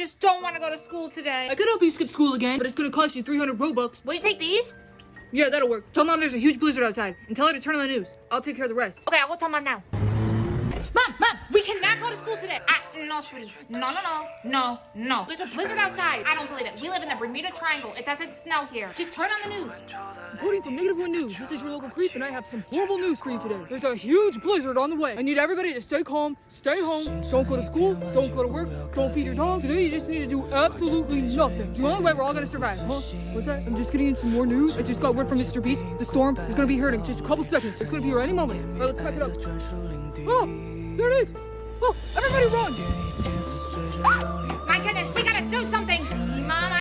just don't want to go to school today. I could help you skip school again, but it's gonna cost you 300 Robux. Will you take these? Yeah, that'll work. Tell Mom there's a huge blizzard outside, and tell her to turn on the news. I'll take care of the rest. Okay, I'll go tell Mom now. Mom, we cannot go to school today. No, sweetie. No. There's a blizzard outside. I don't believe it. We live in the Bermuda Triangle. It doesn't snow here. Just turn on the news. Reporting from Negative One News, this is your local creep, and I have some horrible news for you today. There's a huge blizzard on the way. I need everybody to stay calm, stay home, don't go to school, don't go to work, don't feed your dog. Today you just need to do absolutely nothing. It's the only way we're all gonna survive, huh? What's that? I'm just getting in some more news. I just got word from Mr. Beast. The storm is gonna be here in just a couple seconds. It's gonna be here any moment. All right, let's pack it up. Oh, there it is! Oh, everybody run! My goodness, we gotta do something.